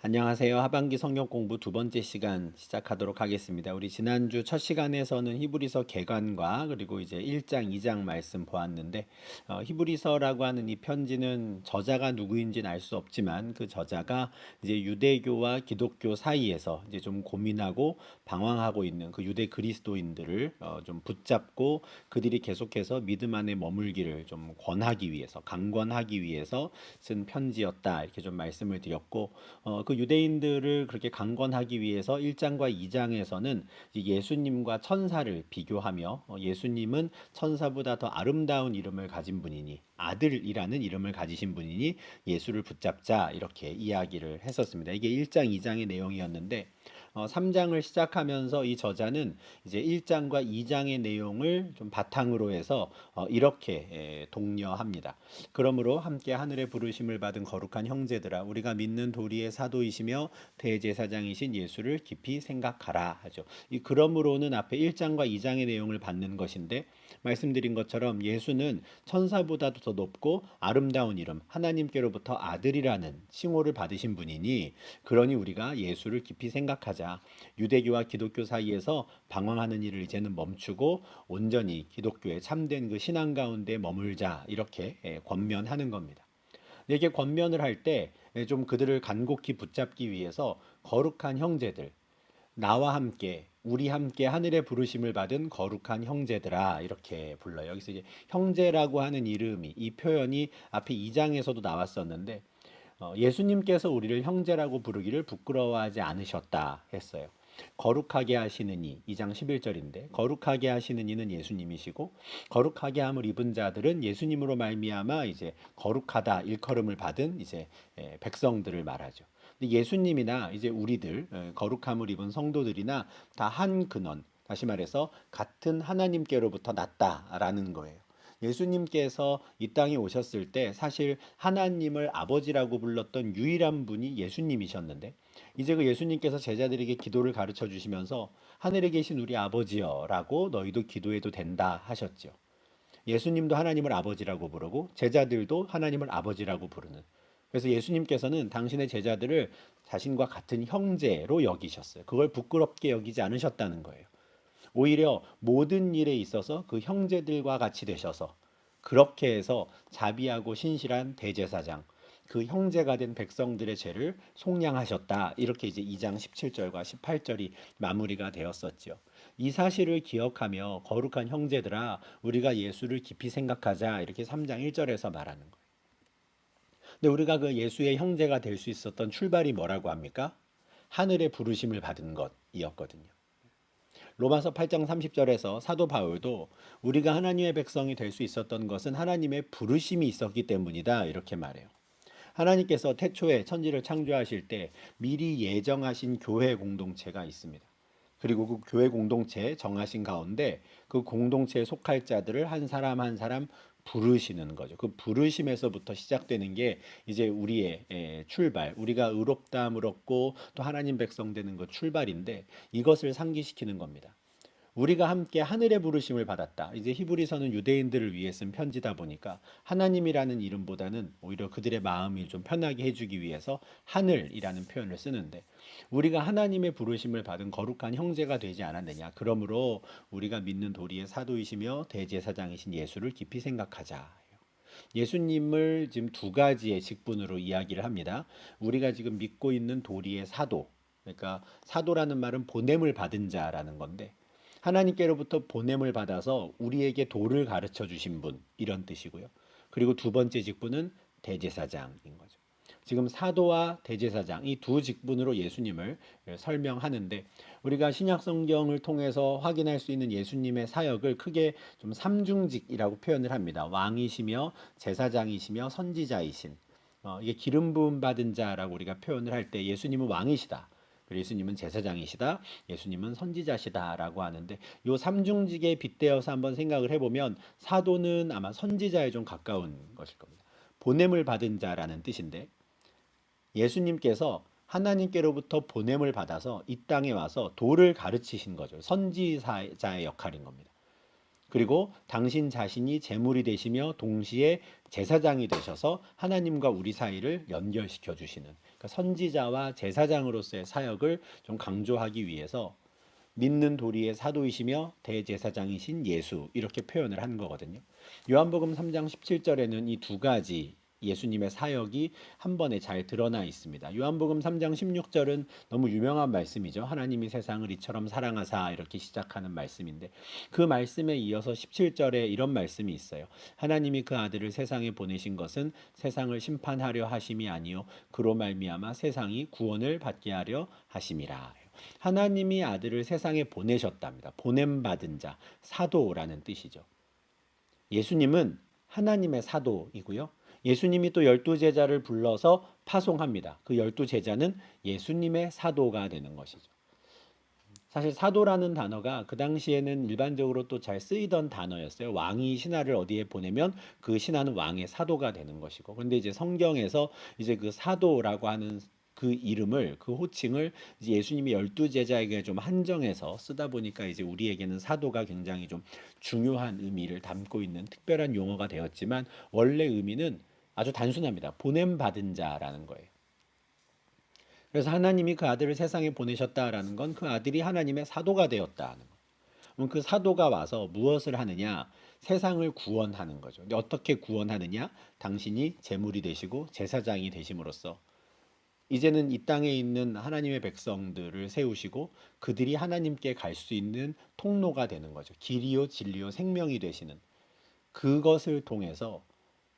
안녕하세요. 하반기 성경 공부 두 번째 시간 시작하도록 하겠습니다. 우리 지난주 첫 시간에서는 히브리서 개관과 그리고 이제 1장, 2장 말씀 보았는데 히브리서라고 하는 이 편지는 저자가 누구인지는 알 수 없지만 그 저자가 이제 유대교와 기독교 사이에서 이제 좀 고민하고 방황하고 있는 그 유대 그리스도인들을 좀 붙잡고 그들이 계속해서 믿음 안에 머물기를 좀 권하기 위해서 강권하기 위해서 쓴 편지였다. 이렇게 좀 말씀을 드렸고 그 유대인들을 그렇게 강권하기 위해서 1장과 2장에서는 예수님과 천사를 비교하며 예수님은 천사보다 더 아름다운 이름을 가진 분이니 아들이라는 이름을 가지신 분이니 예수를 붙잡자 이렇게 이야기를 했었습니다. 이게 1장, 2장의 내용이었는데 3장을 시작하면서 이 저자는 이제 1장과 2장의 내용을 좀 바탕으로 해서 이렇게 독려합니다. 그러므로 함께 하늘의 부르심을 받은 거룩한 형제들아 우리가 믿는 도리의 사도이시며 대제사장이신 예수를 깊이 생각하라 하죠. 이 그러므로는 앞에 1장과 2장의 내용을 받는 것인데 말씀드린 것처럼 예수는 천사보다도 더 높고 아름다운 이름 하나님께로부터 아들이라는 칭호를 받으신 분이니 그러니 우리가 예수를 깊이 생각하자. 유대교와 기독교 사이에서 방황하는 일을 이제는 멈추고 온전히 기독교의 참된 그 신앙 가운데 머물자 이렇게 권면하는 겁니다. 이렇게 권면을 할 때 좀 그들을 간곡히 붙잡기 위해서 거룩한 형제들, 나와 함께 우리 함께 하늘의 부르심을 받은 거룩한 형제들아 이렇게 불러요. 여기서 이제 형제라고 하는 이름이 이 표현이 앞에 2장에서도 나왔었는데 예수님께서 우리를 형제라고 부르기를 부끄러워하지 않으셨다 했어요. 거룩하게 하시는 이 2장 11절인데 거룩하게 하시는 이는 예수님이시고 거룩하게 함을 입은 자들은 예수님으로 말미암아 이제 거룩하다 일컬음을 받은 이제 백성들을 말하죠. 근데 예수님이나 이제 우리들 거룩함을 입은 성도들이나 다 한 근원 다시 말해서 같은 하나님께로부터 났다라는 거예요. 예수님께서 이 땅에 오셨을 때 사실 하나님을 아버지라고 불렀던 유일한 분이 예수님이셨는데 이제 그 예수님께서 제자들에게 기도를 가르쳐 주시면서 하늘에 계신 우리 아버지여라고 너희도 기도해도 된다 하셨죠. 예수님도 하나님을 아버지라고 부르고 제자들도 하나님을 아버지라고 부르는. 그래서 예수님께서는 당신의 제자들을 자신과 같은 형제로 여기셨어요. 그걸 부끄럽게 여기지 않으셨다는 거예요. 오히려 모든 일에 있어서 그 형제들과 같이 되셔서 그렇게 해서 자비하고 신실한 대제사장, 그 형제가 된 백성들의 죄를 속량하셨다. 이렇게 이제 2장 17절과 18절이 마무리가 되었었죠. 이 사실을 기억하며 거룩한 형제들아 우리가 예수를 깊이 생각하자 이렇게 3장 1절에서 말하는 거예요. 근데 우리가 그 예수의 형제가 될 수 있었던 출발이 뭐라고 합니까? 하늘의 부르심을 받은 것이었거든요. 로마서 8장 30절에서 사도 바울도 우리가 하나님의 백성이 될 수 있었던 것은 하나님의 부르심이 있었기 때문이다 이렇게 말해요. 하나님께서 태초에 천지를 창조하실 때 미리 예정하신 교회 공동체가 있습니다. 그리고 그 교회 공동체에 정하신 가운데 그 공동체에 속할 자들을 한 사람 한 사람 부르시는 거죠. 그 부르심에서부터 시작되는 게 이제 우리의 출발, 우리가 의롭다함을 얻고 또 하나님 백성 되는 것 출발인데 이것을 상기시키는 겁니다. 우리가 함께 하늘의 부르심을 받았다. 이제 히브리서는 유대인들을 위해 쓴 편지다 보니까 하나님이라는 이름보다는 오히려 그들의 마음을 좀 편하게 해주기 위해서 하늘이라는 표현을 쓰는데 우리가 하나님의 부르심을 받은 거룩한 형제가 되지 않았느냐. 그러므로 우리가 믿는 도리의 사도이시며 대제사장이신 예수를 깊이 생각하자. 예수님을 지금 두 가지의 직분으로 이야기를 합니다. 우리가 지금 믿고 있는 도리의 사도. 그러니까 사도라는 말은 보냄을 받은 자라는 건데 하나님께로부터 보냄을 받아서 우리에게 도를 가르쳐 주신 분 이런 뜻이고요. 그리고 두 번째 직분은 대제사장인 거죠. 지금 사도와 대제사장 이 두 직분으로 예수님을 설명하는데 우리가 신약 성경을 통해서 확인할 수 있는 예수님의 사역을 크게 좀 삼중직이라고 표현을 합니다. 왕이시며 제사장이시며 선지자이신 이게 기름 부음 받은 자라고 우리가 표현을 할 때 예수님은 왕이시다. 예수님은 제사장이시다. 예수님은 선지자시다라고 하는데 요 삼중직에 빗대어서 한번 생각을 해보면 사도는 아마 선지자에 좀 가까운 것일 겁니다. 보냄을 받은 자라는 뜻인데 예수님께서 하나님께로부터 보냄을 받아서 이 땅에 와서 도를 가르치신 거죠. 선지자의 역할인 겁니다. 그리고 당신 자신이 제물이 되시며 동시에 제사장이 되셔서 하나님과 우리 사이를 연결시켜 주시는, 그러니까 선지자와 제사장으로서의 사역을 좀 강조하기 위해서 믿는 도리의 사도이시며 대제사장이신 예수, 이렇게 표현을 한 거거든요. 요한복음 3장 17절에는 이 두 가지 예수님의 사역이 한 번에 잘 드러나 있습니다. 요한복음 3장 16절은 너무 유명한 말씀이죠. 하나님이 세상을 이처럼 사랑하사, 이렇게 시작하는 말씀인데, 그 말씀에 이어서 17절에 이런 말씀이 있어요. 하나님이 그 아들을 세상에 보내신 것은 세상을 심판하려 하심이 아니요 그로 말미암아 세상이 구원을 받게 하려 하심이라. 하나님이 아들을 세상에 보내셨답니다. 보냄받은 자, 사도라는 뜻이죠. 예수님은 하나님의 사도이고요. 예수님이 또 12제자를 불러서 파송합니다. 그 12제자는 예수님의 사도가 되는 것이죠. 사실 사도라는 단어가 그 당시에는 일반적으로 또 잘 쓰이던 단어였어요. 왕이 신하를 어디에 보내면 그 신하는 왕의 사도가 되는 것이고. 그런데 이제 성경에서 이제 그 사도라고 하는 그 이름을, 그 호칭을 이제 예수님이 12제자에게 좀 한정해서 쓰다 보니까 이제 우리에게는 사도가 굉장히 좀 중요한 의미를 담고 있는 특별한 용어가 되었지만, 원래 의미는 아주 단순합니다. 보냄 받은 자라는 거예요. 그래서 하나님이 그 아들을 세상에 보내셨다라는 건 그 아들이 하나님의 사도가 되었다는 거예요. 그럼 그 사도가 와서 무엇을 하느냐? 세상을 구원하는 거죠. 근데 어떻게 구원하느냐? 당신이 제물이 되시고 제사장이 되심으로써 이제는 이 땅에 있는 하나님의 백성들을 세우시고 그들이 하나님께 갈 수 있는 통로가 되는 거죠. 길이요 진리요 생명이 되시는, 그것을 통해서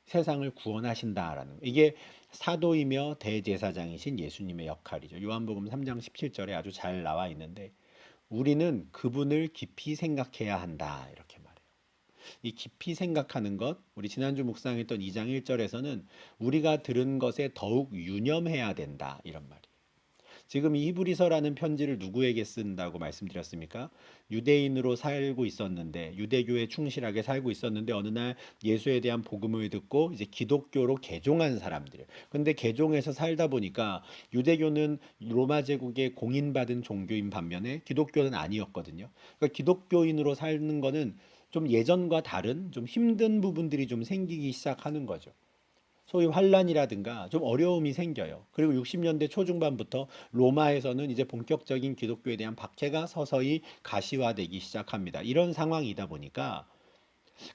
세상을 구원하신다라는, 이게 사도이며 대제사장이신 예수님의 역할이죠. 요한복음 3장 17절에 아주 잘 나와 있는데, 우리는 그분을 깊이 생각해야 한다, 이렇게 말해요. 이 깊이 생각하는 것, 우리 지난주 묵상했던 2장 1절에서는 우리가 들은 것에 더욱 유념해야 된다, 이런 말이에요. 지금 이 히브리서라는 편지를 누구에게 쓴다고 말씀드렸습니까? 유대인으로 살고 있었는데, 유대교에 충실하게 살고 있었는데, 어느 날 예수에 대한 복음을 듣고 이제 기독교로 개종한 사람들. 근데 개종해서 살다 보니까 유대교는 로마 제국의 공인받은 종교인 반면에 기독교는 아니었거든요. 그러니까 기독교인으로 사는 거는 좀 예전과 다른 좀 힘든 부분들이 좀 생기기 시작하는 거죠. 소위 환란이라든가 좀 어려움이 생겨요. 그리고 60년대 초중반부터 로마에서는 이제 본격적인 기독교에 대한 박해가 서서히 가시화되기 시작합니다. 이런 상황이다 보니까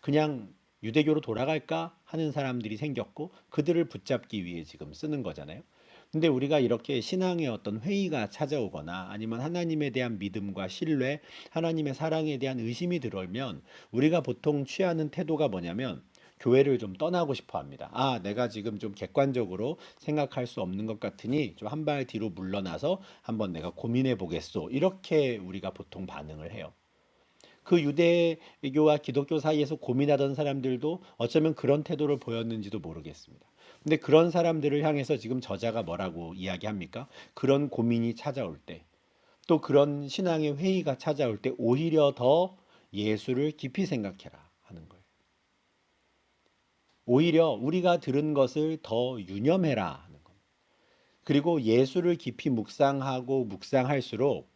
그냥 유대교로 돌아갈까 하는 사람들이 생겼고, 그들을 붙잡기 위해 지금 쓰는 거잖아요. 근데 우리가 이렇게 신앙의 어떤 회의가 찾아오거나 아니면 하나님에 대한 믿음과 신뢰, 하나님의 사랑에 대한 의심이 들어오면 우리가 보통 취하는 태도가 뭐냐면 교회를 좀 떠나고 싶어 합니다. 아, 내가 지금 좀 객관적으로 생각할 수 없는 것 같으니 좀 한 발 뒤로 물러나서 한번 내가 고민해 보겠소. 이렇게 우리가 보통 반응을 해요. 그 유대교와 기독교 사이에서 고민하던 사람들도 어쩌면 그런 태도를 보였는지도 모르겠습니다. 근데 그런 사람들을 향해서 지금 저자가 뭐라고 이야기합니까? 그런 고민이 찾아올 때, 또 그런 신앙의 회의가 찾아올 때 오히려 더 예수를 깊이 생각해라 하는 거예요. 오히려 우리가 들은 것을 더 유념해라 하는 겁니다. 그리고 예수를 깊이 묵상하고 묵상할수록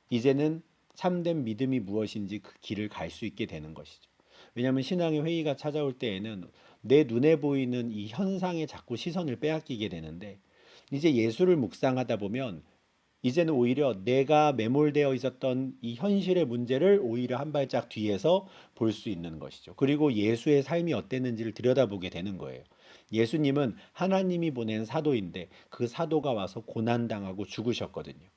이제는 참된 믿음이 무엇인지 그 길을 갈 수 있게 되는 것이죠. 왜냐하면 신앙의 회의가 찾아올 때에는 내 눈에 보이는 이 현상에 자꾸 시선을 빼앗기게 되는데, 이제 예수를 묵상하다 보면 이제는 오히려 내가 매몰되어 있었던 이 현실의 문제를 오히려 한 발짝 뒤에서 볼 수 있는 것이죠. 그리고 예수의 삶이 어땠는지를 들여다보게 되는 거예요. 예수님은 하나님이 보낸 사도인데 그 사도가 와서 고난당하고 죽으셨거든요.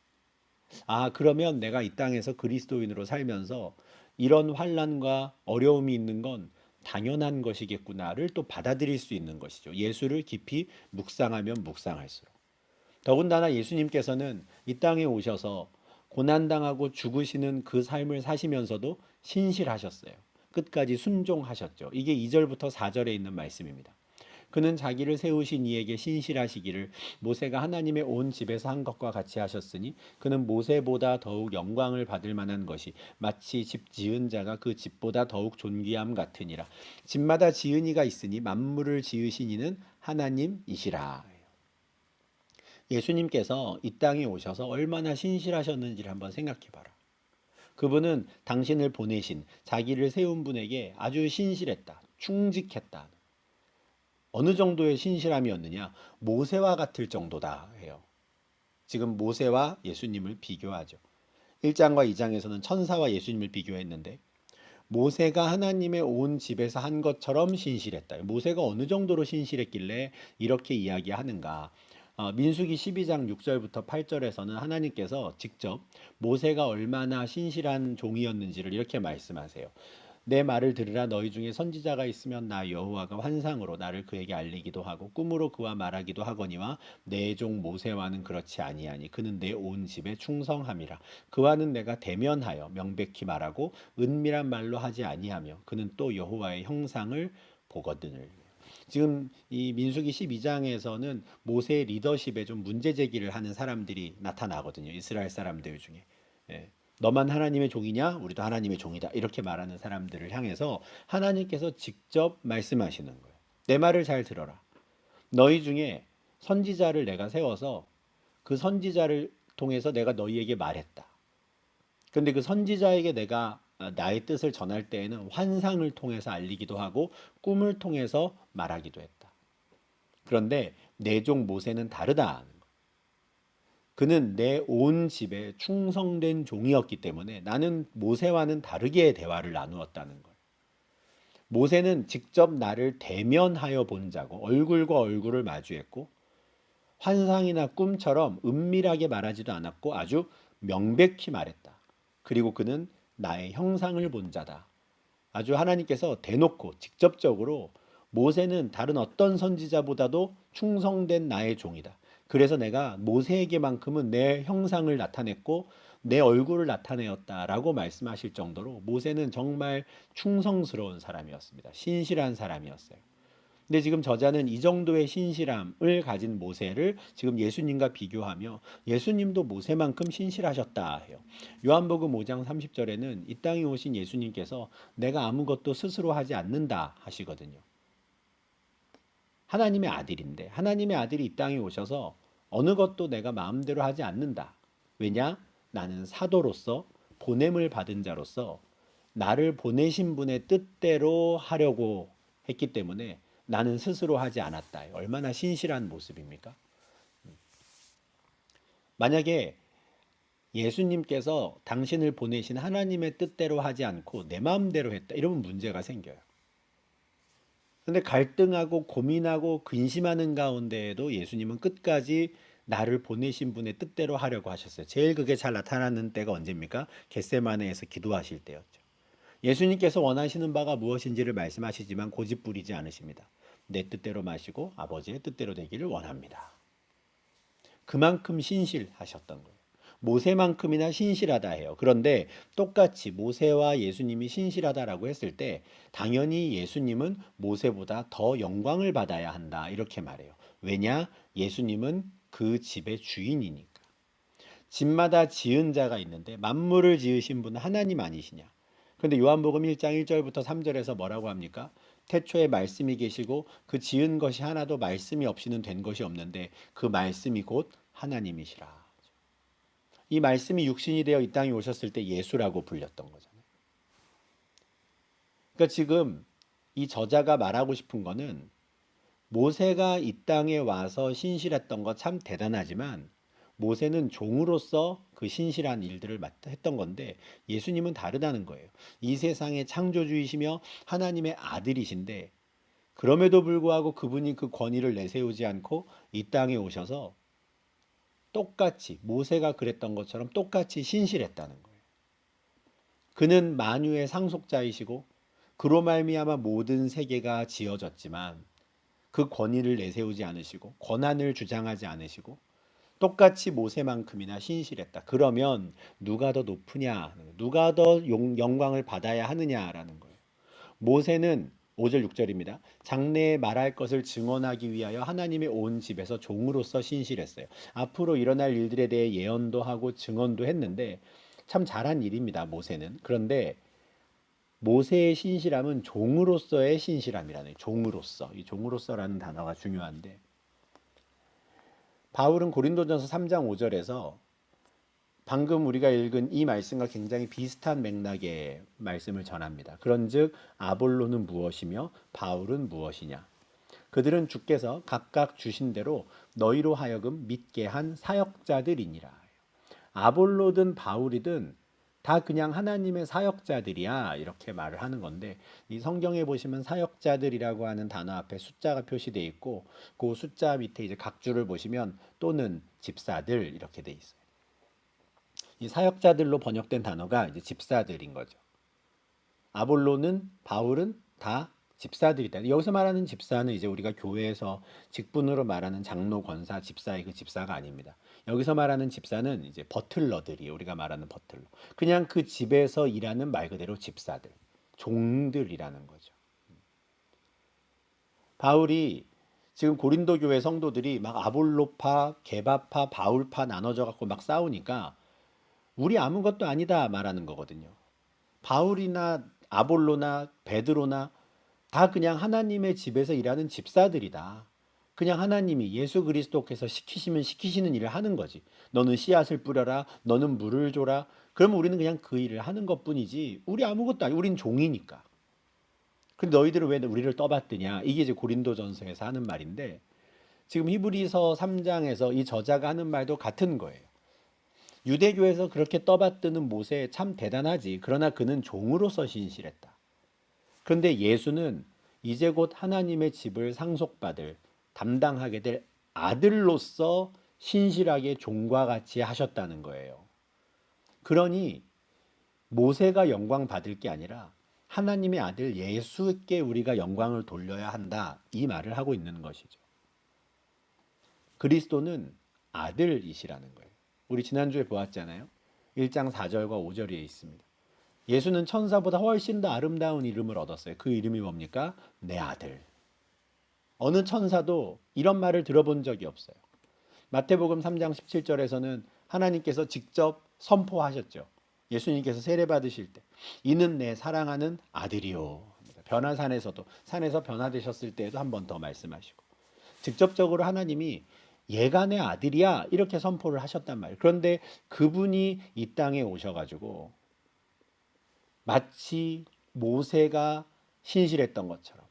아, 그러면 내가 이 땅에서 그리스도인으로 살면서 이런 환난과 어려움이 있는 건 당연한 것이겠구나를 또 받아들일 수 있는 것이죠. 예수를 깊이 묵상하면 묵상할수록. 더군다나 예수님께서는 이 땅에 오셔서 고난당하고 죽으시는 그 삶을 사시면서도 신실하셨어요. 끝까지 순종하셨죠. 이게 2절부터 4절에 있는 말씀입니다. 그는 자기를 세우신 이에게 신실하시기를 모세가 하나님의 온 집에서 한 것과 같이 하셨으니 그는 모세보다 더욱 영광을 받을 만한 것이 마치 집 지은 자가 그 집보다 더욱 존귀함 같으니라. 집마다 지은 이가 있으니 만물을 지으신 이는 하나님이시라. 예수님께서 이 땅에 오셔서 얼마나 신실하셨는지를 한번 생각해 봐라. 그분은 당신을 보내신 자기를 세운 분에게 아주 신실했다. 충직했다. 어느 정도의 신실함이었느냐? 모세와 같을 정도다 해요. 지금 모세와 예수님을 비교하죠. 1장과 2장에서는 천사와 예수님을 비교했는데 모세가 하나님의 온 집에서 한 것처럼 신실했다. 모세가 어느 정도로 신실했길래 이렇게 이야기하는가? 민수기 12장 6절부터 8절에서는 하나님께서 직접 모세가 얼마나 신실한 종이었는지를 이렇게 말씀하세요. 내 말을 들으라. 너희 중에 선지자가 있으면 나 여호와가 환상으로 나를 그에게 알리기도 하고 꿈으로 그와 말하기도 하거니와 내 종 모세와는 그렇지 아니하니 그는 내 온 집에 충성함이라. 그와는 내가 대면하여 명백히 말하고 은밀한 말로 하지 아니하며 그는 또 여호와의 형상을 보거든을. 지금 이 민수기 12장에서는 모세의 리더십에 좀 문제 제기를 하는 사람들이 나타나거든요. 이스라엘 사람들 중에. 예. 너만 하나님의 종이냐? 우리도 하나님의 종이다. 이렇게 말하는 사람들을 향해서 하나님께서 직접 말씀하시는 거예요. 내 말을 잘 들어라. 너희 중에 선지자를 내가 세워서 그 선지자를 통해서 내가 너희에게 말했다. 근데 그 선지자에게 내가 나의 뜻을 전할 때에는 환상을 통해서 알리기도 하고 꿈을 통해서 말하기도 했다. 그런데 내 종 모세는 다르다. 그는 내 온 집에 충성된 종이었기 때문에 나는 모세와는 다르게 대화를 나누었다는 걸. 모세는 직접 나를 대면하여 본 자고 얼굴과 얼굴을 마주했고 환상이나 꿈처럼 은밀하게 말하지도 않았고 아주 명백히 말했다. 그리고 그는 나의 형상을 본 자다. 아주 하나님께서 대놓고 직접적으로 모세는 다른 어떤 선지자보다도 충성된 나의 종이다. 그래서 내가 모세에게만큼은 내 형상을 나타냈고 내 얼굴을 나타내었다라고 말씀하실 정도로 모세는 정말 충성스러운 사람이었습니다. 신실한 사람이었어요. 근데 지금 저자는 이 정도의 신실함을 가진 모세를 지금 예수님과 비교하며 예수님도 모세만큼 신실하셨다 해요. 요한복음 5장 30절에는 이 땅에 오신 예수님께서 내가 아무것도 스스로 하지 않는다 하시거든요. 하나님의 아들인데 하나님의 아들이 이 땅에 오셔서 어느 것도 내가 마음대로 하지 않는다. 왜냐? 나는 사도로서 보냄을 받은 자로서 나를 보내신 분의 뜻대로 하려고 했기 때문에 나는 스스로 하지 않았다. 얼마나 신실한 모습입니까? 만약에 예수님께서 당신을 보내신 하나님의 뜻대로 하지 않고 내 마음대로 했다. 이러면 문제가 생겨요. 근데 갈등하고 고민하고 근심하는 가운데에도 예수님은 끝까지 나를 보내신 분의 뜻대로 하려고 하셨어요. 제일 그게 잘 나타나는 때가 언제입니까? 겟세마네에서 기도하실 때였죠. 예수님께서 원하시는 바가 무엇인지를 말씀하시지만 고집 부리지 않으십니다. 내 뜻대로 마시고 아버지의 뜻대로 되기를 원합니다. 그만큼 신실하셨던 거예요. 모세만큼이나 신실하다 해요. 그런데 똑같이 모세와 예수님이 신실하다라고 했을 때 당연히 예수님은 모세보다 더 영광을 받아야 한다 이렇게 말해요. 왜냐? 예수님은 그 집의 주인이니까. 집마다 지은 자가 있는데 만물을 지으신 분은 하나님 아니시냐? 그런데 요한복음 1장 1절부터 3절에서 뭐라고 합니까? 태초에 말씀이 계시고 그 지은 것이 하나도 말씀이 없이는 된 것이 없는데 그 말씀이 곧 하나님이시라. 이 말씀이 육신이 되어 이 땅에 오셨을 때 예수라고 불렸던 거잖아요. 그러니까 지금 이 저자가 말하고 싶은 거는 모세가 이 땅에 와서 신실했던 거 참 대단하지만 모세는 종으로서 그 신실한 일들을 했던 건데 예수님은 다르다는 거예요. 이 세상의 창조주이시며 하나님의 아들이신데 그럼에도 불구하고 그분이 그 권위를 내세우지 않고 이 땅에 오셔서 똑같이 모세가 그랬던 것처럼 똑같이 신실했다는 거예요. 그는 만유의 상속자이시고 그로 말미암아 모든 세계가 지어졌지만 그 권위를 내세우지 않으시고 권한을 주장하지 않으시고 똑같이 모세만큼이나 신실했다. 그러면 누가 더 높으냐? 누가 더 영광을 받아야 하느냐라는 거예요. 모세는 5절 6절입니다. 장래에 말할 것을 증언하기 위하여 하나님의 온 집에서 종으로서 신실했어요. 앞으로 일어날 일들에 대해 예언도 하고 증언도 했는데 참 잘한 일입니다. 모세는. 그런데 모세의 신실함은 종으로서의 신실함이라는 종으로서. 이 종으로서라는 단어가 중요한데 바울은 고린도전서 3장 5절에서 방금 우리가 읽은 이 말씀과 굉장히 비슷한 맥락의 말씀을 전합니다. 그런즉 아볼로는 무엇이며 바울은 무엇이냐? 그들은 주께서 각각 주신 대로 너희로 하여금 믿게 한 사역자들이니라. 아볼로든 바울이든 다 그냥 하나님의 사역자들이야 이렇게 말을 하는 건데, 이 성경에 보시면 사역자들이라고 하는 단어 앞에 숫자가 표시되어 있고 그 숫자 밑에 이제 각 줄을 보시면 또는 집사들 이렇게 돼 있어요. 이 사역자들로 번역된 단어가 이제 집사들인 거죠. 아볼로는 바울은 다 집사들이다. 여기서 말하는 집사는 이제 우리가 교회에서 직분으로 말하는 장로, 권사, 집사의 그 집사가 아닙니다. 여기서 말하는 집사는 이제 버틀러들이에요. 우리가 말하는 버틀러. 그냥 그 집에서 일하는 말 그대로 집사들, 종들이라는 거죠. 바울이 지금 고린도 교회 성도들이 막 아볼로파, 게바파, 바울파 나눠져 갖고 막 싸우니까 우리 아무것도 아니다 말하는 거거든요. 바울이나 아볼로나 베드로나 다 그냥 하나님의 집에서 일하는 집사들이다. 그냥 하나님이 예수 그리스도께서 시키시면 시키시는 일을 하는 거지. 너는 씨앗을 뿌려라. 너는 물을 줘라. 그러면 우리는 그냥 그 일을 하는 것뿐이지. 우리 아무것도 아니. 우린 종이니까. 근데 너희들은 왜 우리를 떠받드냐? 이게 이제 고린도전서에서 하는 말인데, 지금 히브리서 3장에서 이 저자가 하는 말도 같은 거예요. 유대교에서 그렇게 떠받드는 모세 참 대단하지. 그러나 그는 종으로서 신실했다. 그런데 예수는 이제 곧 하나님의 집을 상속받을, 담당하게 될 아들로서 신실하게 종과 같이 하셨다는 거예요. 그러니 모세가 영광 받을 게 아니라 하나님의 아들 예수께 우리가 영광을 돌려야 한다. 이 말을 하고 있는 것이죠. 그리스도는 아들이시라는 거예요. 우리 지난주에 보았잖아요. 1장 4절과 5절에 있습니다. 예수는 천사보다 훨씬 더 아름다운 이름을 얻었어요. 그 이름이 뭡니까? 내 아들. 어느 천사도 이런 말을 들어본 적이 없어요. 마태복음 3장 17절에서는 하나님께서 직접 선포하셨죠. 예수님께서 세례 받으실 때 이는 내 사랑하는 아들이요. 변화산에서도 산에서 변화되셨을 때에도 한 번 더 말씀하시고 직접적으로 하나님이 얘가 내 아들이야 이렇게 선포를 하셨단 말이에요. 그런데 그분이 이 땅에 오셔가지고 마치 모세가 신실했던 것처럼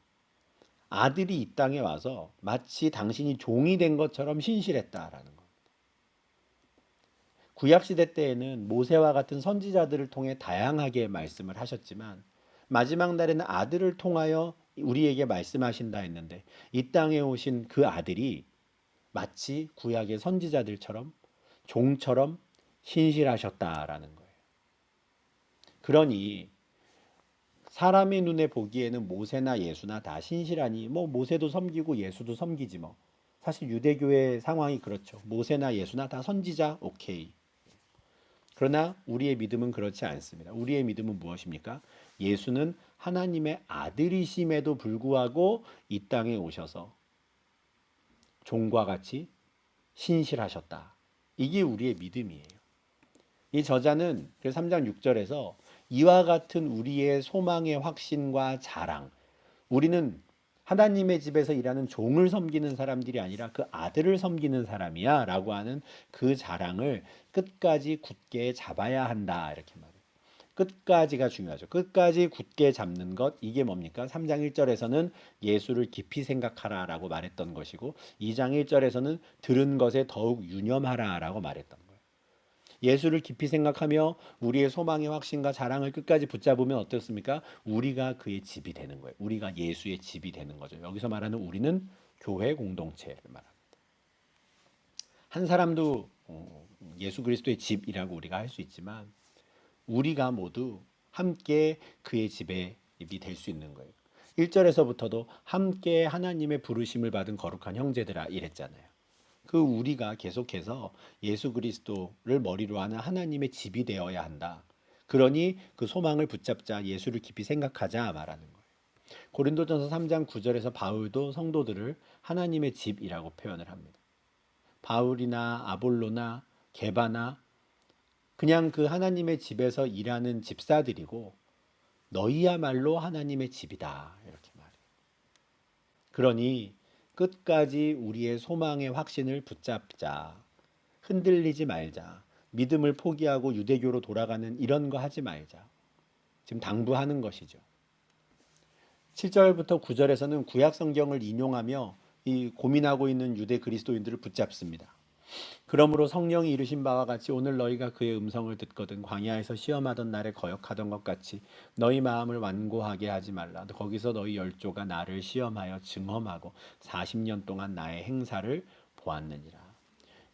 아들이 이 땅에 와서 마치 당신이 종이 된 것처럼 신실했다라는 것. 구약 시대 때에는 모세와 같은 선지자들을 통해 다양하게 말씀을 하셨지만 마지막 날에는 아들을 통하여 우리에게 말씀하신다 했는데 이 땅에 오신 그 아들이 마치 구약의 선지자들처럼 종처럼 신실하셨다라는 거예요. 그러니 사람의 눈에 보기에는 모세나 예수나 다 신실하니 뭐 모세도 섬기고 예수도 섬기지 뭐. 사실 유대교의 상황이 그렇죠. 모세나 예수나 다 선지자 오케이. 그러나 우리의 믿음은 그렇지 않습니다. 우리의 믿음은 무엇입니까? 예수는 하나님의 아들이심에도 불구하고 이 땅에 오셔서 종과 같이 신실하셨다. 이게 우리의 믿음이에요. 이 저자는 3장 6절에서 이와 같은 우리의 소망의 확신과 자랑, 우리는 하나님의 집에서 일하는 종을 섬기는 사람들이 아니라 그 아들을 섬기는 사람이야 라고 하는 그 자랑을 끝까지 굳게 잡아야 한다 이렇게 말해요. 끝까지가 중요하죠. 끝까지 굳게 잡는 것 이게 뭡니까? 3장 1절에서는 예수를 깊이 생각하라 라고 말했던 것이고 2장 1절에서는 들은 것에 더욱 유념하라 라고 말했던 거예요. 예수를 깊이 생각하며 우리의 소망의 확신과 자랑을 끝까지 붙잡으면 어떻습니까? 우리가 그의 집이 되는 거예요. 우리가 예수의 집이 되는 거죠. 여기서 말하는 우리는 교회 공동체를 말합니다. 한 사람도 예수 그리스도의 집이라고 우리가 할 수 있지만 우리가 모두 함께 그의 집이 될 수 있는 거예요. 1절에서부터도 함께 하나님의 부르심을 받은 거룩한 형제들아 이랬잖아요. 그 우리가 계속해서 예수 그리스도를 머리로 하는 하나님의 집이 되어야 한다. 그러니 그 소망을 붙잡자 예수를 깊이 생각하자 말하는 거예요. 고린도전서 3장 9절에서 바울도 성도들을 하나님의 집이라고 표현을 합니다. 바울이나 아볼로나 게바나 그냥 그 하나님의 집에서 일하는 집사들이고 너희야말로 하나님의 집이다 이렇게 말해요. 그러니 끝까지 우리의 소망의 확신을 붙잡자. 흔들리지 말자. 믿음을 포기하고 유대교로 돌아가는 이런 거 하지 말자. 지금 당부하는 것이죠. 7절부터 9절에서는 구약 성경을 인용하며 이 고민하고 있는 유대 그리스도인들을 붙잡습니다. 그러므로 성령이 이르신 바와 같이 오늘 너희가 그의 음성을 듣거든 광야에서 시험하던 날에 거역하던 것 같이 너희 마음을 완고하게 하지 말라. 거기서 너희 열조가 나를 시험하여 증험하고 40년 동안 나의 행사를 보았느니라.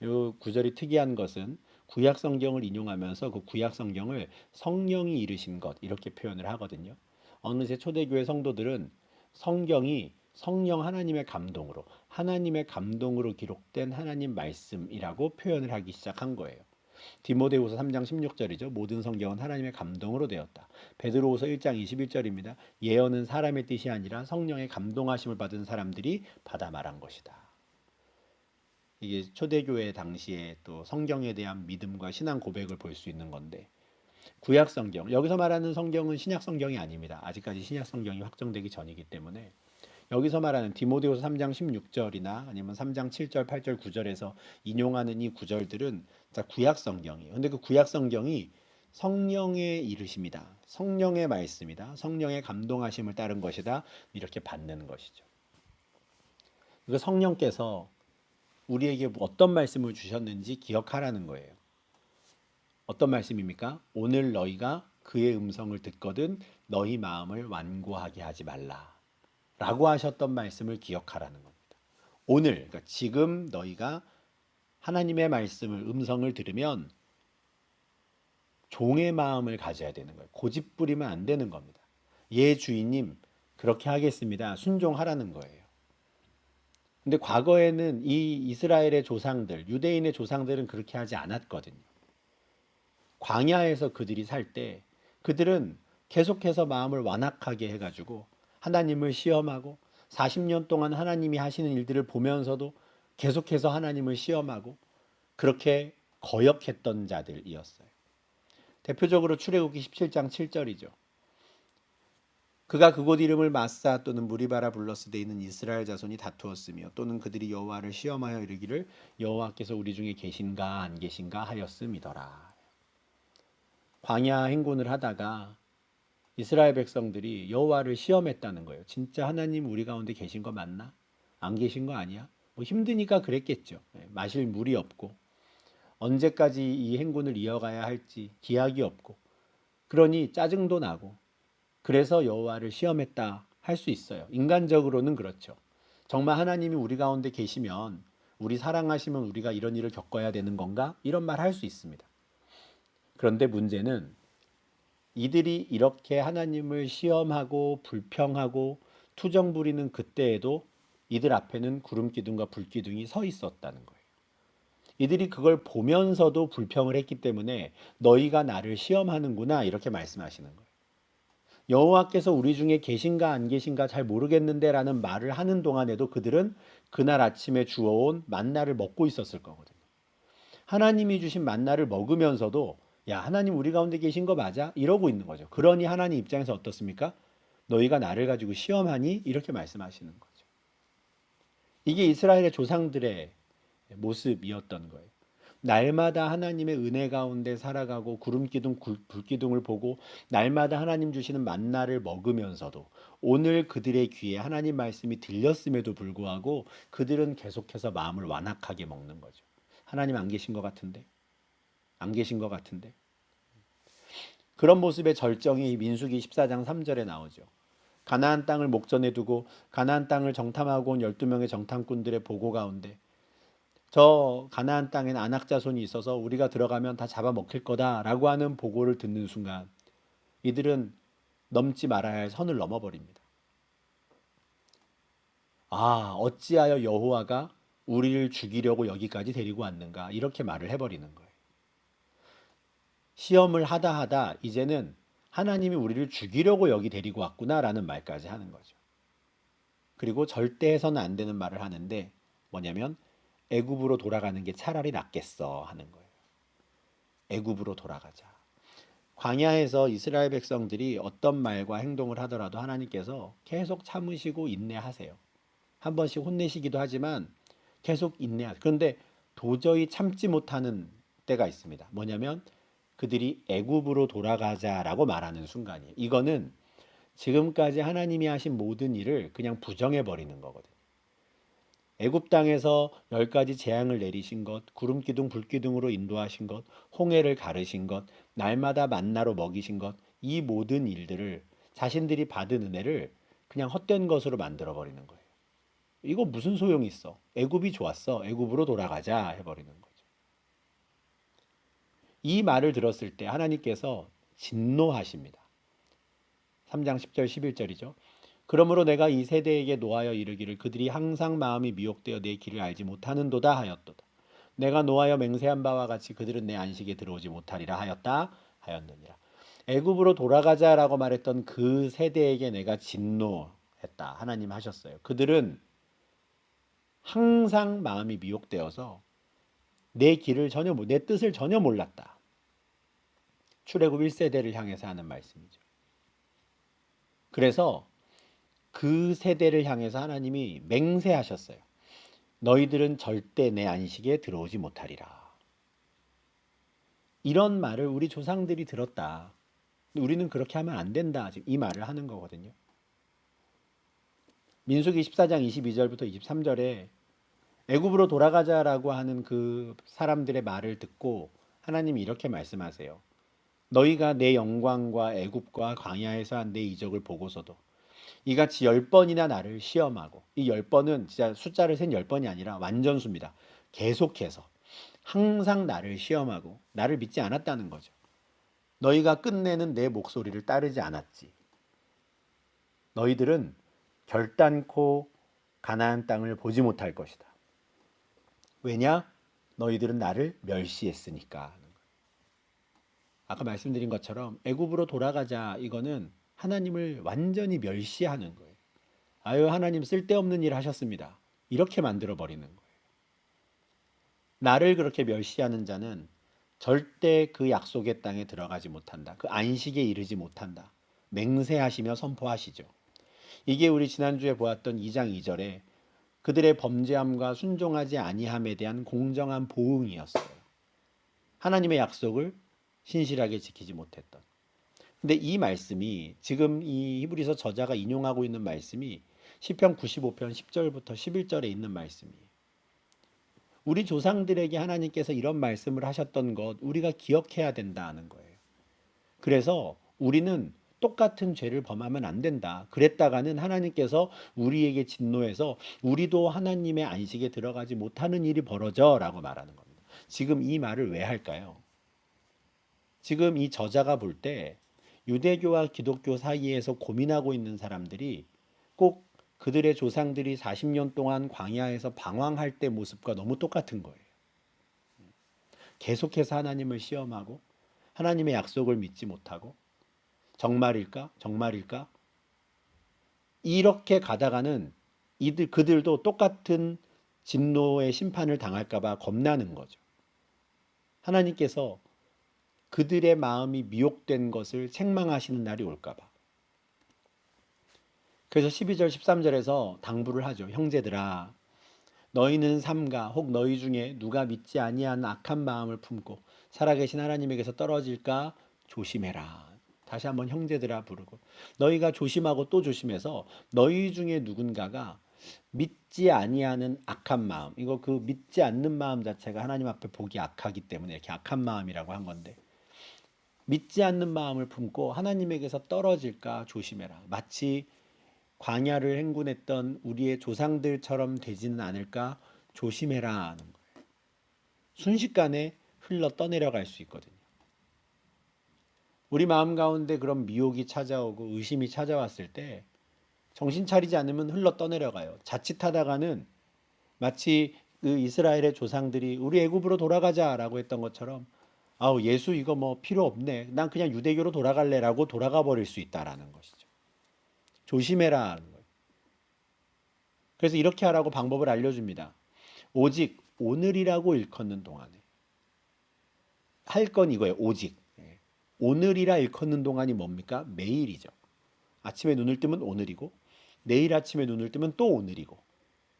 이 구절이 특이한 것은 구약 성경을 인용하면서 그 구약 성경을 성령이 이르신 것 이렇게 표현을 하거든요. 어느새 초대교회 성도들은 성경이 성령 하나님의 감동으로 기록된 하나님 말씀이라고 표현을 하기 시작한 거예요. 디모데후서 3장 16절이죠. 모든 성경은 하나님의 감동으로 되었다. 베드로후서 1장 21절입니다. 예언은 사람의 뜻이 아니라 성령의 감동하심을 받은 사람들이 받아 말한 것이다. 이게 초대교회 당시에 또 성경에 대한 믿음과 신앙 고백을 볼 수 있는 건데, 구약 성경, 여기서 말하는 성경은 신약 성경이 아닙니다. 아직까지 신약 성경이 확정되기 전이기 때문에 여기서 말하는 디모데후서 3장 16절이나 아니면 3장 7절, 8절, 9절에서 인용하는 이 구절들은 다 구약 성경이에요. 근데 그 구약 성경이 성령의 이르심이다. 성령의 말씀이다. 성령의 감동하심을 따른 것이다. 이렇게 받는 것이죠. 그 성령께서 우리에게 어떤 말씀을 주셨는지 기억하라는 거예요. 어떤 말씀입니까? 오늘 너희가 그의 음성을 듣거든 너희 마음을 완고하게 하지 말라 라고 하셨던 말씀을 기억하라는 겁니다. 오늘, 그러니까 지금 너희가 하나님의 말씀을 음성을 들으면 종의 마음을 가져야 되는 거예요. 고집 부리면 안 되는 겁니다. 예 주인님 그렇게 하겠습니다. 순종하라는 거예요. 근데 과거에는 이 이스라엘의 조상들, 유대인의 조상들은 그렇게 하지 않았거든요. 광야에서 그들이 살 때 그들은 계속해서 마음을 완악하게 해가지고 하나님을 시험하고 40년 동안 하나님이 하시는 일들을 보면서도 계속해서 하나님을 시험하고 그렇게 거역했던 자들이었어요. 대표적으로 출애굽기 17장 7절이죠. 그가 그곳 이름을 마사 또는 무리바라 불렀으되 이는 이스라엘 자손이 다투었으며 또는 그들이 여호와를 시험하여 이르기를 여호와께서 우리 중에 계신가 안 계신가 하였음이더라. 광야 행군을 하다가 이스라엘 백성들이 여호와를 시험했다는 거예요. 진짜 하나님 우리 가운데 계신 거 맞나? 안 계신 거 아니야? 뭐 힘드니까 그랬겠죠. 마실 물이 없고 언제까지 이 행군을 이어가야 할지 기약이 없고 그러니 짜증도 나고 그래서 여호와를 시험했다 할 수 있어요. 인간적으로는 그렇죠. 정말 하나님이 우리 가운데 계시면 우리 사랑하시면 우리가 이런 일을 겪어야 되는 건가? 이런 말 할 수 있습니다. 그런데 문제는 이들이 이렇게 하나님을 시험하고 불평하고 투정 부리는 그때에도 이들 앞에는 구름 기둥과 불 기둥이 서 있었다는 거예요. 이들이 그걸 보면서도 불평을 했기 때문에 너희가 나를 시험하는구나 이렇게 말씀하시는 거예요. 여호와께서 우리 중에 계신가 안 계신가 잘 모르겠는데라는 말을 하는 동안에도 그들은 그날 아침에 주어온 만나를 먹고 있었을 거거든요. 하나님이 주신 만나를 먹으면서도 야 하나님 우리 가운데 계신 거 맞아? 이러고 있는 거죠. 그러니 하나님 입장에서 어떻습니까? 너희가 나를 가지고 시험하니? 이렇게 말씀하시는 거죠. 이게 이스라엘의 조상들의 모습이었던 거예요. 날마다 하나님의 은혜 가운데 살아가고 구름기둥 불기둥을 보고 날마다 하나님 주시는 만나를 먹으면서도 오늘 그들의 귀에 하나님 말씀이 들렸음에도 불구하고 그들은 계속해서 마음을 완악하게 먹는 거죠. 하나님 안 계신 것 같은데 안 계신 것 같은데 그런 모습의 절정이 민수기 14장 3절에 나오죠. 가나안 땅을 목전에 두고 가나안 땅을 정탐하고 온 12명의 정탐꾼들의 보고 가운데 저 가나안 땅엔 안악 자손이 있어서 우리가 들어가면 다 잡아먹힐 거다라고 하는 보고를 듣는 순간 이들은 넘지 말아야 할 선을 넘어버립니다. 아, 어찌하여 여호와가 우리를 죽이려고 여기까지 데리고 왔는가 이렇게 말을 해버리는 거예요. 시험을 하다 하다 이제는 하나님이 우리를 죽이려고 여기 데리고 왔구나라는 말까지 하는 거죠. 그리고 절대 해서는 안 되는 말을 하는데 뭐냐면 애굽으로 돌아가는 게 차라리 낫겠어 하는 거예요. 애굽으로 돌아가자. 광야에서 이스라엘 백성들이 어떤 말과 행동을 하더라도 하나님께서 계속 참으시고 인내하세요. 한 번씩 혼내시기도 하지만 계속 인내하세요. 그런데 도저히 참지 못하는 때가 있습니다. 뭐냐면 그들이 애굽으로 돌아가자라고 말하는 순간이에요. 이거는 지금까지 하나님이 하신 모든 일을 그냥 부정해 버리는 거거든요. 애굽 땅에서 10가지 재앙을 내리신 것, 구름 기둥 불 기둥으로 인도하신 것, 홍해를 가르신 것, 날마다 만나로 먹이신 것, 이 모든 일들을 자신들이 받은 은혜를 그냥 헛된 것으로 만들어 버리는 거예요. 이거 무슨 소용이 있어? 애굽이 좋았어. 애굽으로 돌아가자 해버리는 거죠. 이 말을 들었을 때 하나님께서 진노하십니다. 3장 10절 11절이죠. 그러므로 내가 이 세대에게 노하여 이르기를 그들이 항상 마음이 미혹되어 내 길을 알지 못하는도다 하였도다. 내가 노하여 맹세한 바와 같이 그들은 내 안식에 들어오지 못하리라 하였다 하였느니라. 애굽으로 돌아가자라고 말했던 그 세대에게 내가 진노했다. 하나님 하셨어요. 그들은 항상 마음이 미혹되어서 내 뜻을 전혀 몰랐다. 출애굽 1세대를 향해서 하는 말씀이죠. 그래서 그 세대를 향해서 하나님이 맹세하셨어요. 너희들은 절대 내 안식에 들어오지 못하리라. 이런 말을 우리 조상들이 들었다. 우리는 그렇게 하면 안 된다. 지금 이 말을 하는 거거든요. 민수기 14장 22절부터 23절에 애굽으로 돌아가자라고 하는 그 사람들의 말을 듣고 하나님이 이렇게 말씀하세요. 너희가 내 영광과 애굽과 광야에서 한 내 이적을 보고서도 이같이 10번이나 나를 시험하고, 이 10번은 진짜 숫자를 센 10번이 아니라 완전수입니다. 계속해서 항상 나를 시험하고 나를 믿지 않았다는 거죠. 너희가 끝내는 내 목소리를 따르지 않았지. 너희들은 결단코 가나안 땅을 보지 못할 것이다. 왜냐? 너희들은 나를 멸시했으니까. 아까 말씀드린 것처럼 애굽으로 돌아가자, 이거는 하나님을 완전히 멸시하는 거예요. 아유, 하나님 쓸데없는 일 하셨습니다. 이렇게 만들어 버리는 거예요. 나를 그렇게 멸시하는 자는 절대 그 약속의 땅에 들어가지 못한다. 그 안식에 이르지 못한다. 맹세하시며 선포하시죠. 이게 우리 지난주에 보았던 2장 2절에 그들의 범죄함과 순종하지 아니함에 대한 공정한 보응이었어요. 하나님의 약속을 신실하게 지키지 못했던. 근데 이 말씀이 지금 이 히브리서 저자가 인용하고 있는 말씀이 시편 95편 10절부터 11절에 있는 말씀이에요. 우리 조상들에게 하나님께서 이런 말씀을 하셨던 것 우리가 기억해야 된다는 거예요. 그래서 우리는 똑같은 죄를 범하면 안 된다. 그랬다가는 하나님께서 우리에게 진노해서 우리도 하나님의 안식에 들어가지 못하는 일이 벌어져라고 말하는 겁니다. 지금 이 말을 왜 할까요? 지금 이 저자가 볼 때 유대교와 기독교 사이에서 고민하고 있는 사람들이 꼭 그들의 조상들이 40년 동안 광야에서 방황할 때 모습과 너무 똑같은 거예요. 계속해서 하나님을 시험하고 하나님의 약속을 믿지 못하고 정말일까? 정말일까? 이렇게 가다가는 그들도 똑같은 진노의 심판을 당할까 봐 겁나는 거죠. 하나님께서 그들의 마음이 미혹된 것을 책망하시는 날이 올까 봐. 그래서 12절 13절에서 당부를 하죠. 형제들아, 너희는 삼가 혹 너희 중에 누가 믿지 아니한 악한 마음을 품고 살아계신 하나님에게서 떨어질까 조심해라. 다시 한번 형제들아 부르고, 너희가 조심하고 또 조심해서 너희 중에 누군가가 믿지 아니하는 악한 마음, 이거 그 믿지 않는 마음 자체가 하나님 앞에 보기 악하기 때문에 이렇게 악한 마음이라고 한 건데, 믿지 않는 마음을 품고 하나님에게서 떨어질까 조심해라. 마치 광야를 행군했던 우리의 조상들처럼 되지는 않을까 조심해라 하는 거예요. 순식간에 흘러 떠내려갈 수 있거든요. 우리 마음 가운데 그런 미혹이 찾아오고 의심이 찾아왔을 때 정신 차리지 않으면 흘러 떠내려가요. 자칫하다가는 마치 그 이스라엘의 조상들이 우리 애굽으로 돌아가자라고 했던 것처럼, 아우 예수 이거 뭐 필요 없네, 난 그냥 유대교로 돌아갈래라고 돌아가 버릴 수 있다라는 것이죠. 조심해라 하는 거예요. 그래서 이렇게 하라고 방법을 알려줍니다. 오직 오늘이라고 일컫는 동안에 할 건 이거예요. 오직 오늘이라 일컫는 동안이 뭡니까? 매일이죠. 아침에 눈을 뜨면 오늘이고 내일 아침에 눈을 뜨면 또 오늘이고,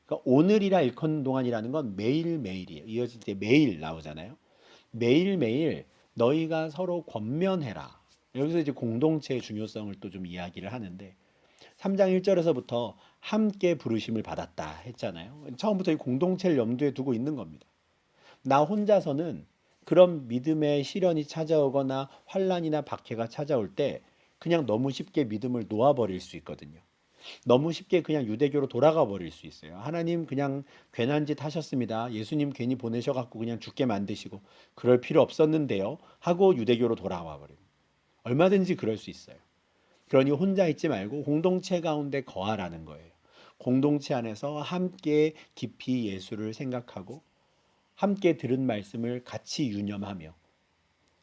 그러니까 오늘이라 일컫는 동안이라는 건 매일매일이에요. 이어질 때 매일 나오잖아요. 매일매일 너희가 서로 권면해라. 여기서 이제 공동체의 중요성을 또 좀 이야기를 하는데 3장 1절에서부터 함께 부르심을 받았다 했잖아요. 처음부터 이 공동체를 염두에 두고 있는 겁니다. 나 혼자서는 그런 믿음의 시련이 찾아오거나 환란이나 박해가 찾아올 때 그냥 너무 쉽게 믿음을 놓아버릴 수 있거든요. 너무 쉽게 그냥 유대교로 돌아가 버릴 수 있어요. 하나님 그냥 괜한 짓 하셨습니다. 예수님 괜히 보내셔갖고 그냥 죽게 만드시고 그럴 필요 없었는데요. 하고 유대교로 돌아와 버려요. 얼마든지 그럴 수 있어요. 그러니 혼자 있지 말고 공동체 가운데 거하라는 거예요. 공동체 안에서 함께 깊이 예수를 생각하고 함께 들은 말씀을 같이 유념하며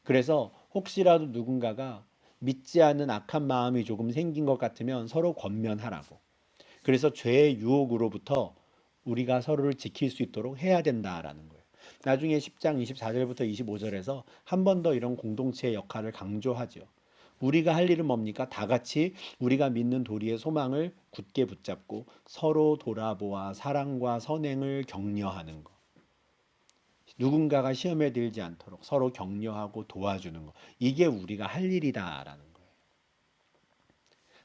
그래서 혹시라도 누군가가 믿지 않는 악한 마음이 조금 생긴 것 같으면 서로 권면하라고. 그래서 죄의 유혹으로부터 우리가 서로를 지킬 수 있도록 해야 된다라는 거예요. 나중에 10장 24절부터 25절에서 한 번 더 이런 공동체의 역할을 강조하죠. 우리가 할 일은 뭡니까? 다 같이 우리가 믿는 도리의 소망을 굳게 붙잡고 서로 돌아보아 사랑과 선행을 격려하는 것. 누군가가 시험에 들지 않도록 서로 격려하고 도와주는 것. 이게 우리가 할 일이다라는 거예요.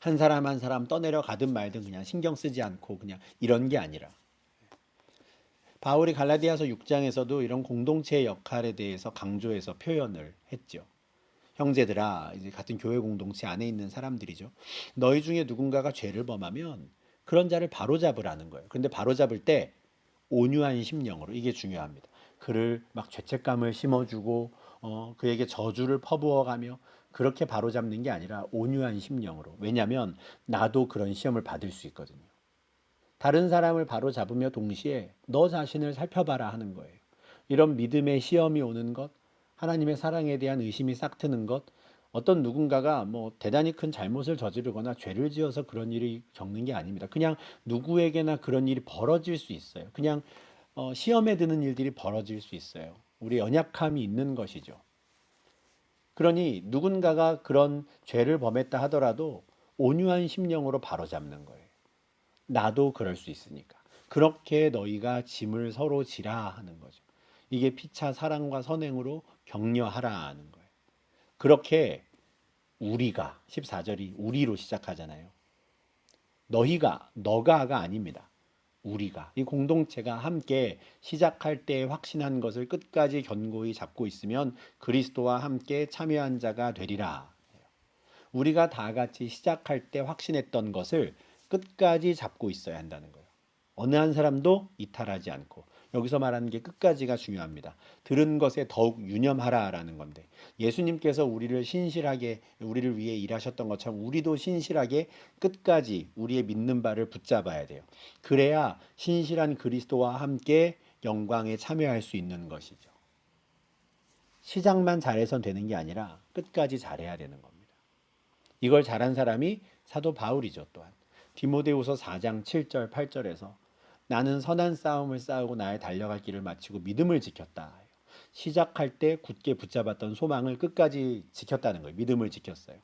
한 사람 한 사람 떠내려 가든 말든 그냥 신경 쓰지 않고 그냥 이런 게 아니라 바울이 갈라디아서 6장에서도 이런 공동체의 역할에 대해서 강조해서 표현을 했죠. 형제들아, 이제 같은 교회 공동체 안에 있는 사람들이죠. 너희 중에 누군가가 죄를 범하면 그런 자를 바로잡으라는 거예요. 그런데 바로잡을 때 온유한 심령으로 이게 중요합니다. 그를 막 죄책감을 심어주고 그에게 저주를 퍼부어가며 그렇게 바로잡는 게 아니라 온유한 심령으로. 왜냐하면 나도 그런 시험을 받을 수 있거든요. 다른 사람을 바로잡으며 동시에 너 자신을 살펴봐라 하는 거예요. 이런 믿음의 시험이 오는 것, 하나님의 사랑에 대한 의심이 싹 트는 것, 어떤 누군가가 뭐 대단히 큰 잘못을 저지르거나 죄를 지어서 그런 일이 겪는 게 아닙니다. 그냥 누구에게나 그런 일이 벌어질 수 있어요. 그냥 시험에 드는 일들이 벌어질 수 있어요. 우리 연약함이 있는 것이죠. 그러니 누군가가 그런 죄를 범했다 하더라도 온유한 심령으로 바로잡는 거예요. 나도 그럴 수 있으니까. 그렇게 너희가 짐을 서로 지라 하는 거죠. 이게 피차 사랑과 선행으로 격려하라 하는 거예요. 그렇게 우리가 14절이 우리로 시작하잖아요. 너가가 아닙니다. 우리가 이 공동체가 함께 시작할 때 확신한 것을 끝까지 견고히 잡고 있으면 그리스도와 함께 참여한 자가 되리라. 우리가 다 같이 시작할 때 확신했던 것을 끝까지 잡고 있어야 한다는 거예요. 어느 한 사람도 이탈하지 않고 여기서 말하는 게 끝까지가 중요합니다. 들은 것에 더욱 유념하라라는 건데 예수님께서 우리를 위해 일하셨던 것처럼 우리도 신실하게 끝까지 우리의 믿는 바를 붙잡아야 돼요. 그래야 신실한 그리스도와 함께 영광에 참여할 수 있는 것이죠. 시작만 잘해선 되는 게 아니라 끝까지 잘해야 되는 겁니다. 이걸 잘한 사람이 사도 바울이죠. 또한 디모데후서 4장 7절 8절에서 나는 선한 싸움을 싸우고 나의 달려갈 길을 마치고 믿음을 지켰다. 시작할 때 굳게 붙잡았던 소망을 끝까지 지켰다는 거예요. 믿음을 지켰어요.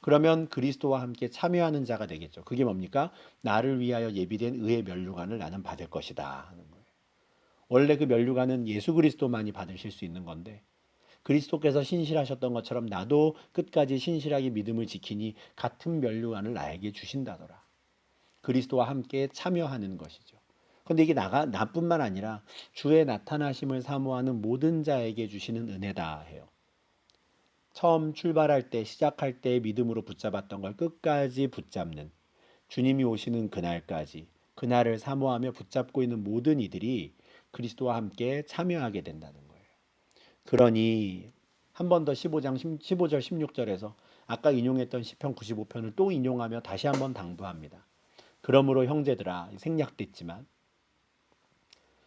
그러면 그리스도와 함께 참여하는 자가 되겠죠. 그게 뭡니까? 나를 위하여 예비된 의의 면류관을 나는 받을 것이다 하는 거예요. 원래 그 면류관은 예수 그리스도만이 받으실 수 있는 건데 그리스도께서 신실하셨던 것처럼 나도 끝까지 신실하게 믿음을 지키니 같은 면류관을 나에게 주신다더라. 그리스도와 함께 참여하는 것이죠. 그런데 이게 나뿐만 아니라 주의 나타나심을 사모하는 모든 자에게 주시는 은혜다 해요. 처음 출발할 때 시작할 때 믿음으로 붙잡았던 걸 끝까지 붙잡는 주님이 오시는 그날까지 그날을 사모하며 붙잡고 있는 모든 이들이 그리스도와 함께 참여하게 된다는 거예요. 그러니 한 번 더 15절 16절에서 아까 인용했던 시편 95편을 또 인용하며 다시 한번 당부합니다. 그러므로 형제들아 생략됐지만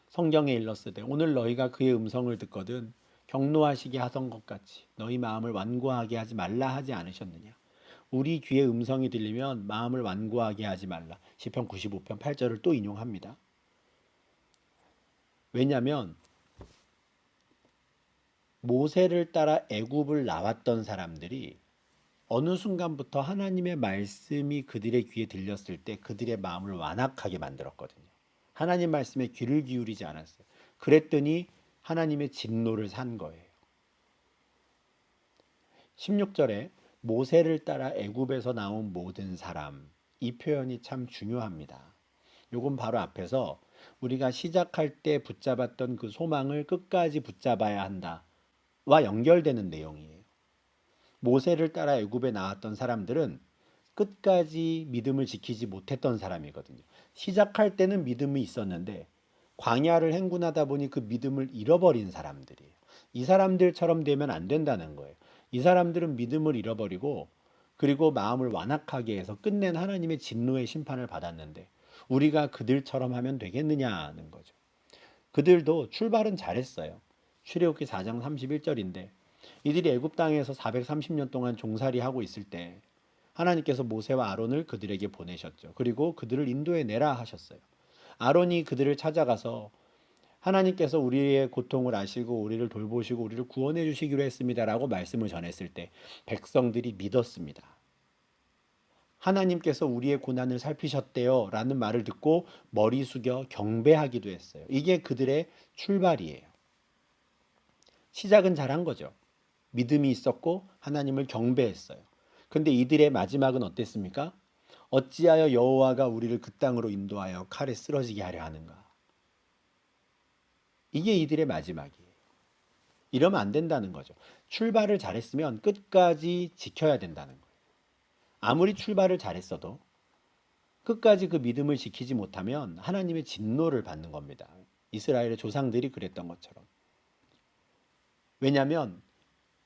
성경에 일렀으되 오늘 너희가 그의 음성을 듣거든 경노하시게 하던 것 같이 너희 마음을 완고하게 하지 말라 하지 않으셨느냐. 우리 귀에 음성이 들리면 마음을 완고하게 하지 말라. 시편 95편 8절을 또 인용합니다. 왜냐하면 모세를 따라 애굽을 나왔던 사람들이 어느 순간부터 하나님의 말씀이 그들의 귀에 들렸을 때 그들의 마음을 완악하게 만들었거든요. 하나님 말씀에 귀를 기울이지 않았어요. 그랬더니 하나님의 진노를 산 거예요. 16절에 모세를 따라 애굽에서 나온 모든 사람, 이 표현이 참 중요합니다. 요건 바로 앞에서 우리가 시작할 때 붙잡았던 그 소망을 끝까지 붙잡아야 한다와 연결되는 내용이에요. 모세를 따라 애굽에 나왔던 사람들은 끝까지 믿음을 지키지 못했던 사람이거든요. 시작할 때는 믿음이 있었는데 광야를 행군하다 보니 그 믿음을 잃어버린 사람들이에요. 이 사람들처럼 되면 안 된다는 거예요. 이 사람들은 믿음을 잃어버리고 그리고 마음을 완악하게 해서 끝낸 하나님의 진노의 심판을 받았는데 우리가 그들처럼 하면 되겠느냐는 거죠. 그들도 출발은 잘했어요. 출애굽기 4장 31절인데 이들이 애굽 땅에서 430년 동안 종살이 하고 있을 때 하나님께서 모세와 아론을 그들에게 보내셨죠. 그리고 그들을 인도해 내라 하셨어요. 아론이 그들을 찾아가서 하나님께서 우리의 고통을 아시고 우리를 돌보시고 우리를 구원해 주시기로 했습니다라고 말씀을 전했을 때 백성들이 믿었습니다. 하나님께서 우리의 고난을 살피셨대요 라는 말을 듣고 머리 숙여 경배하기도 했어요. 이게 그들의 출발이에요. 시작은 잘한 거죠. 믿음이 있었고 하나님을 경배했어요. 근데 이들의 마지막은 어땠습니까? 어찌하여 여호와가 우리를 그 땅으로 인도하여 칼에 쓰러지게 하려 하는가? 이게 이들의 마지막이에요. 이러면 안 된다는 거죠. 출발을 잘했으면 끝까지 지켜야 된다는 거예요. 아무리 출발을 잘했어도 끝까지 그 믿음을 지키지 못하면 하나님의 진노를 받는 겁니다. 이스라엘의 조상들이 그랬던 것처럼. 왜냐하면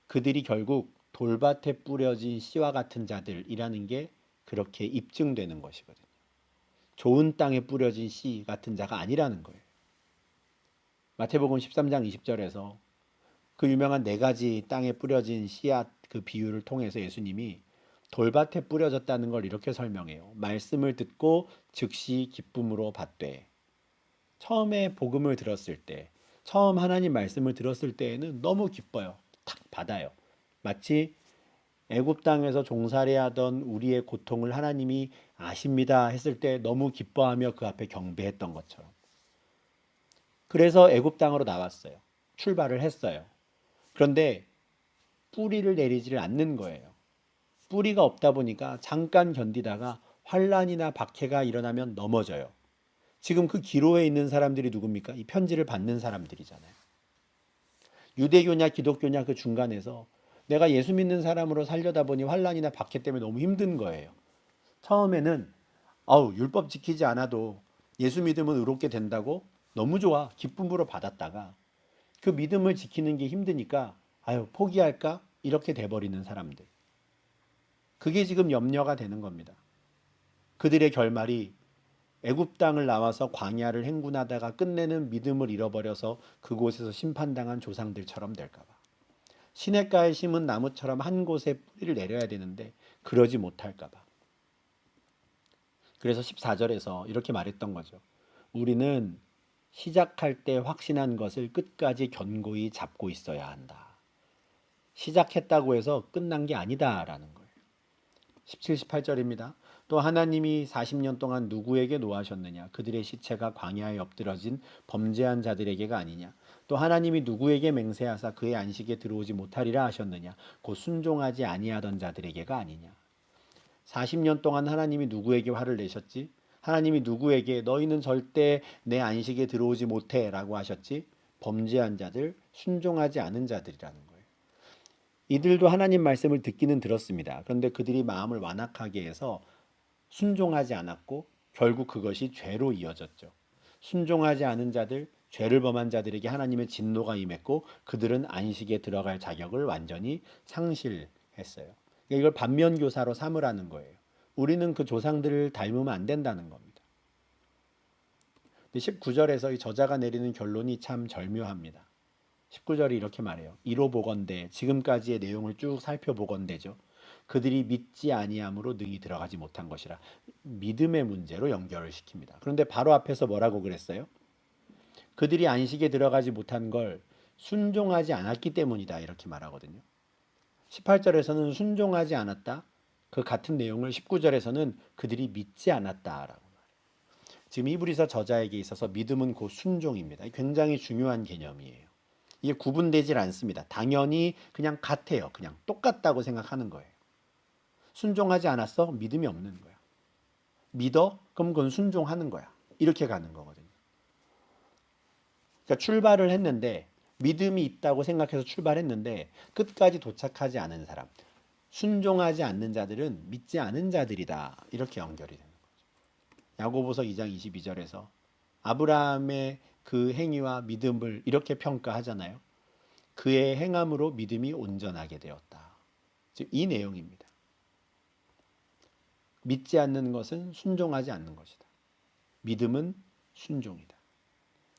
그들이 결국 돌밭에 뿌려진 씨와 같은 자들이라는 게 그렇게 입증되는 것이거든요. 좋은 땅에 뿌려진 씨 같은 자가 아니라는 거예요. 마태복음 13장 20절에서 그 유명한 네 가지 땅에 뿌려진 씨앗 그 비유를 통해서 예수님이 돌밭에 뿌려졌다는 걸 이렇게 설명해요. 말씀을 듣고 즉시 기쁨으로 받되. 처음에 복음을 들었을 때, 처음 하나님 말씀을 들었을 때에는 너무 기뻐요. 탁 받아요. 마치 애굽 땅에서 종살이하던 우리의 고통을 하나님이 아십니다 했을 때 너무 기뻐하며 그 앞에 경배했던 것처럼. 그래서 애굽 땅으로 나왔어요. 출발을 했어요. 그런데 뿌리를 내리지를 않는 거예요. 뿌리가 없다 보니까 잠깐 견디다가 환란이나 박해가 일어나면 넘어져요. 지금 그 기로에 있는 사람들이 누굽니까? 이 편지를 받는 사람들이잖아요. 유대교냐 기독교냐 그 중간에서 내가 예수 믿는 사람으로 살려다 보니 환란이나 박해 때문에 너무 힘든 거예요. 처음에는 율법 지키지 않아도 예수 믿으면 의롭게 된다고 너무 좋아 기쁨으로 받았다가 그 믿음을 지키는 게 힘드니까 포기할까? 이렇게 돼버리는 사람들. 그게 지금 염려가 되는 겁니다. 그들의 결말이 애굽 땅을 나와서 광야를 행군하다가 끝내는 믿음을 잃어버려서 그곳에서 심판당한 조상들처럼 될까 봐. 시냇가에 심은 나무처럼 한 곳에 뿌리를 내려야 되는데 그러지 못할까 봐. 그래서 14절에서 이렇게 말했던 거죠. 우리는 시작할 때 확신한 것을 끝까지 견고히 잡고 있어야 한다. 시작했다고 해서 끝난 게 아니다라는 거예요. 17, 18절입니다. 또 하나님이 40년 동안 누구에게 노하셨느냐? 그들의 시체가 광야에 엎드러진 범죄한 자들에게가 아니냐? 또 하나님이 누구에게 맹세하사 그의 안식에 들어오지 못하리라 하셨느냐? 곧 순종하지 아니하던 자들에게가 아니냐? 40년 동안 하나님이 누구에게 화를 내셨지? 하나님이 누구에게 너희는 절대 내 안식에 들어오지 못해 라고 하셨지? 범죄한 자들, 순종하지 않은 자들이라는 거예요. 이들도 하나님 말씀을 듣기는 들었습니다. 그런데 그들이 마음을 완악하게 해서 순종하지 않았고 결국 그것이 죄로 이어졌죠. 순종하지 않은 자들, 죄를 범한 자들에게 하나님의 진노가 임했고 그들은 안식에 들어갈 자격을 완전히 상실했어요. 이걸 반면교사로 삼으라는 거예요. 우리는 그 조상들을 닮으면 안 된다는 겁니다. 19절에서 이 저자가 내리는 결론이 참 절묘합니다. 19절이 이렇게 말해요. 이로 보건대 지금까지의 내용을 쭉 살펴보건대죠. 그들이 믿지 아니함으로 능히 들어가지 못한 것이라. 믿음의 문제로 연결을 시킵니다. 그런데 바로 앞에서 뭐라고 그랬어요? 그들이 안식에 들어가지 못한 걸 순종하지 않았기 때문이다 이렇게 말하거든요. 18절에서는 순종하지 않았다. 그 같은 내용을 19절에서는 그들이 믿지 않았다라고 말해요. 지금 히브리서 저자에게 있어서 믿음은 곧 순종입니다. 굉장히 중요한 개념이에요. 이게 구분되질 않습니다. 당연히 그냥 같아요. 그냥 똑같다고 생각하는 거예요. 순종하지 않았어? 믿음이 없는 거야. 믿어? 그럼 그건 순종하는 거야. 이렇게 가는 거거든요. 그러니까 출발을 했는데 믿음이 있다고 생각해서 출발했는데 끝까지 도착하지 않은 사람, 순종하지 않는 자들은 믿지 않은 자들이다. 이렇게 연결이 되는 거죠. 야고보서 2장 22절에서 아브라함의 그 행위와 믿음을 이렇게 평가하잖아요. 그의 행함으로 믿음이 온전하게 되었다. 즉 이 내용입니다. 믿지 않는 것은 순종하지 않는 것이다. 믿음은 순종이다.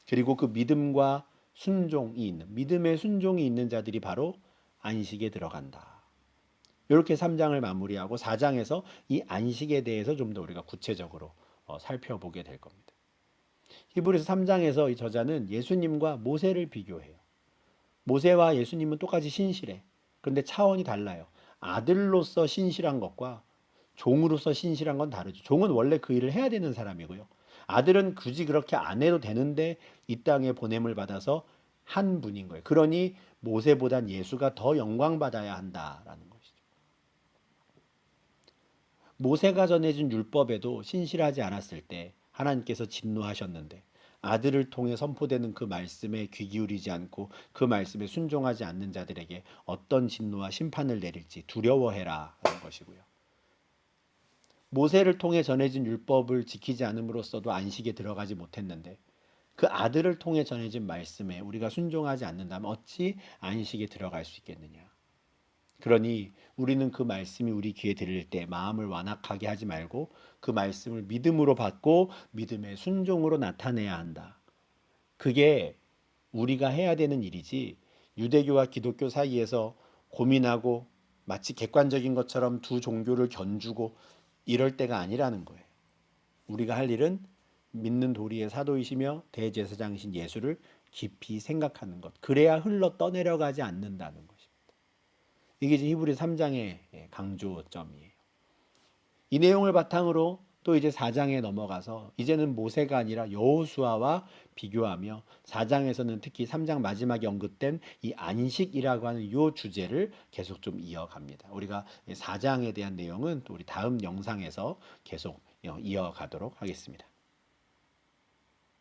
그리고 그 믿음과 순종이 있는, 믿음의 순종이 있는 자들이 바로 안식에 들어간다. 이렇게 3장을 마무리하고 4장에서 이 안식에 대해서 좀 더 우리가 구체적으로 살펴보게 될 겁니다. 히브리서 3장에서 이 저자는 예수님과 모세를 비교해요. 모세와 예수님은 똑같이 신실해. 그런데 차원이 달라요. 아들로서 신실한 것과 종으로서 신실한 건 다르죠. 종은 원래 그 일을 해야 되는 사람이고요. 아들은 굳이 그렇게 안 해도 되는데 이 땅에 보냄을 받아서 한 분인 거예요. 그러니 모세보단 예수가 더 영광 받아야 한다라는 것이죠. 모세가 전해준 율법에도 신실하지 않았을 때 하나님께서 진노하셨는데 아들을 통해 선포되는 그 말씀에 귀 기울이지 않고 그 말씀에 순종하지 않는 자들에게 어떤 진노와 심판을 내릴지 두려워해라 하는 것이고요. 모세를 통해 전해진 율법을 지키지 않음으로써도 안식에 들어가지 못했는데 그 아들을 통해 전해진 말씀에 우리가 순종하지 않는다면 어찌 안식에 들어갈 수 있겠느냐. 그러니 우리는 그 말씀이 우리 귀에 들릴 때 마음을 완악하게 하지 말고 그 말씀을 믿음으로 받고 믿음의 순종으로 나타내야 한다. 그게 우리가 해야 되는 일이지 유대교와 기독교 사이에서 고민하고 마치 객관적인 것처럼 두 종교를 견주고 이럴 때가 아니라는 거예요. 우리가 할 일은 믿는 도리의 사도이시며 대제사장이신 예수를 깊이 생각하는 것. 그래야 흘러 떠내려가지 않는다는 것입니다. 이게 이제 히브리 3장의 강조점이에요. 이 내용을 바탕으로 또 이제 4장에 넘어가서 이제는 모세가 아니라 여호수아와 비교하며 4장에서는 특히 3장 마지막에 언급된 이 안식이라고 하는 이 주제를 계속 좀 이어갑니다. 우리가 4장에 대한 내용은 또 우리 다음 영상에서 계속 이어가도록 하겠습니다.